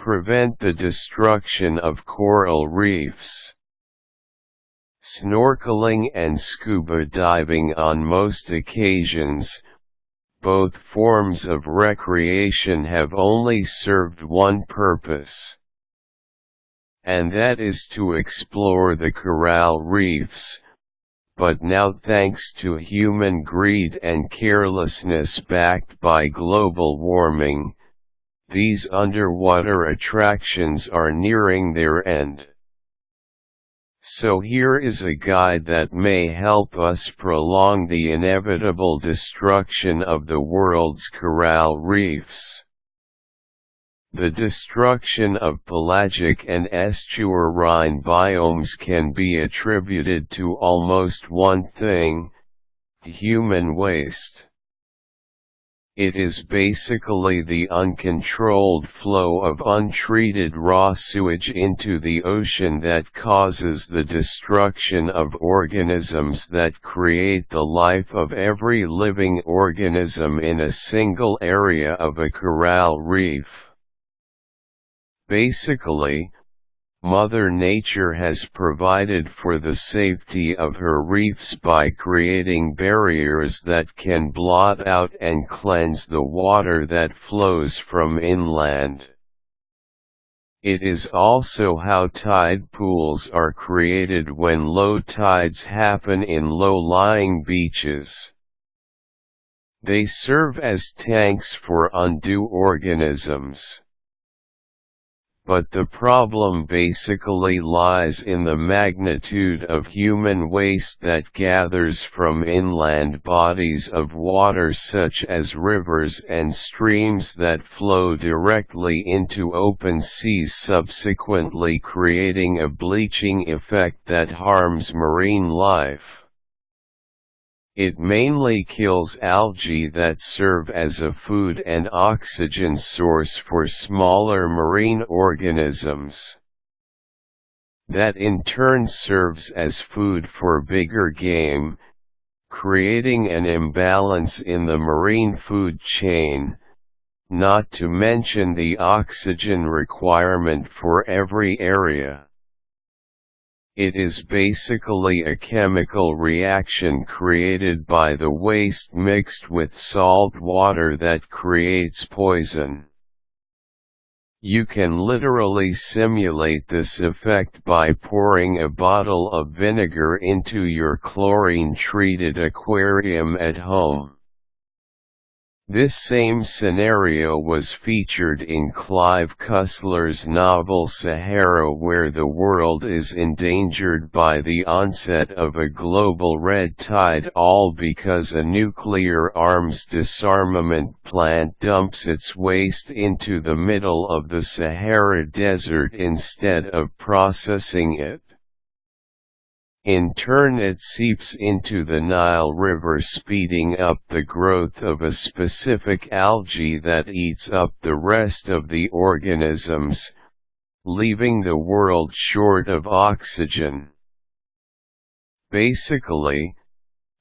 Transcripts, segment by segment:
prevent the destruction of coral reefs. Snorkeling and scuba diving on most occasions, both forms of recreation, have only served one purpose, and that is to explore the coral reefs. But now, thanks to human greed and carelessness backed by global warming, these underwater attractions are nearing their end. So here is a guide that may help us prolong the inevitable destruction of the world's coral reefs. The destruction of pelagic and estuarine biomes can be attributed to almost one thing: human waste. It is basically the uncontrolled flow of untreated raw sewage into the ocean that causes the destruction of organisms that create the life of every living organism in a single area of a coral reef. Basically, Mother Nature has provided for the safety of her reefs by creating barriers that can blot out and cleanse the water that flows from inland. It is also how tide pools are created when low tides happen in low-lying beaches. They serve as tanks for undue organisms. But the problem basically lies in the magnitude of human waste that gathers from inland bodies of water such as rivers and streams that flow directly into open seas, subsequently creating a bleaching effect that harms marine life. It mainly kills algae that serve as a food and oxygen source for smaller marine organisms. That in turn serves as food for bigger game, creating an imbalance in the marine food chain, not to mention the oxygen requirement for every area. It is basically a chemical reaction created by the waste mixed with salt water that creates poison. You can literally simulate this effect by pouring a bottle of vinegar into your chlorine-treated aquarium at home. This same scenario was featured in Clive Cussler's novel Sahara, where the world is endangered by the onset of a global red tide, all because a nuclear arms disarmament plant dumps its waste into the middle of the Sahara Desert instead of processing it. In turn, it seeps into the Nile River, speeding up the growth of a specific algae that eats up the rest of the organisms, leaving the world short of oxygen. Basically,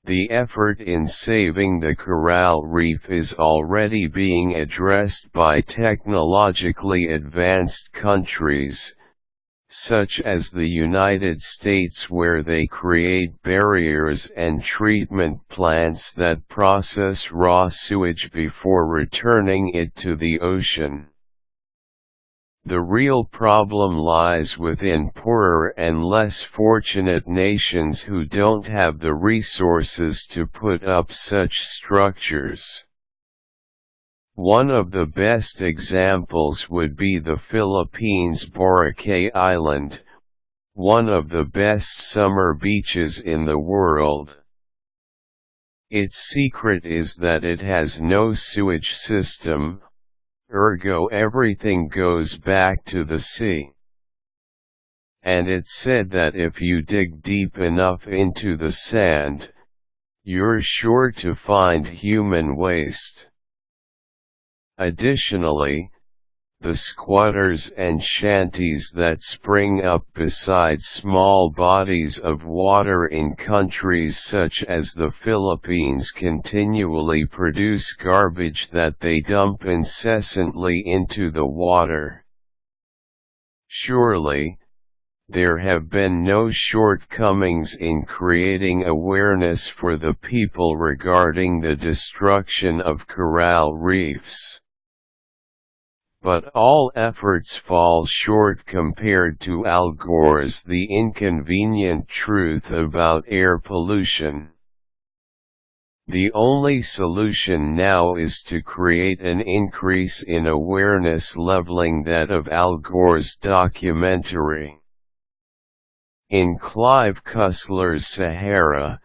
the effort in saving the coral reef is already being addressed by technologically advanced countries, such as the United States, where they create barriers and treatment plants that process raw sewage before returning it to the ocean. The real problem lies within poorer and less fortunate nations who don't have the resources to put up such structures. One of the best examples would be the Philippines' Boracay Island, one of the best summer beaches in the world. Its secret is that it has no sewage system, ergo everything goes back to the sea. And it's said that if you dig deep enough into the sand, you're sure to find human waste. Additionally, the squatters and shanties that spring up beside small bodies of water in countries such as the Philippines continually produce garbage that they dump incessantly into the water. Surely, there have been no shortcomings in creating awareness for the people regarding the destruction of coral reefs. But all efforts fall short compared to Al Gore's The Inconvenient Truth About Air Pollution. The only solution now is to create an increase in awareness leveling that of Al Gore's documentary. In Clive Cussler's Sahara,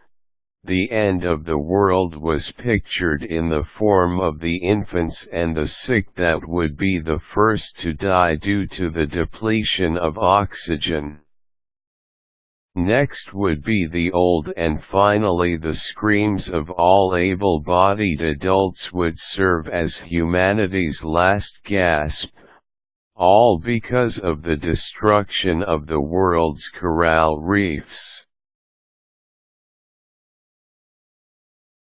the end of the world was pictured in the form of the infants and the sick that would be the first to die due to the depletion of oxygen. Next would be the old, and finally the screams of all able-bodied adults would serve as humanity's last gasp, all because of the destruction of the world's coral reefs.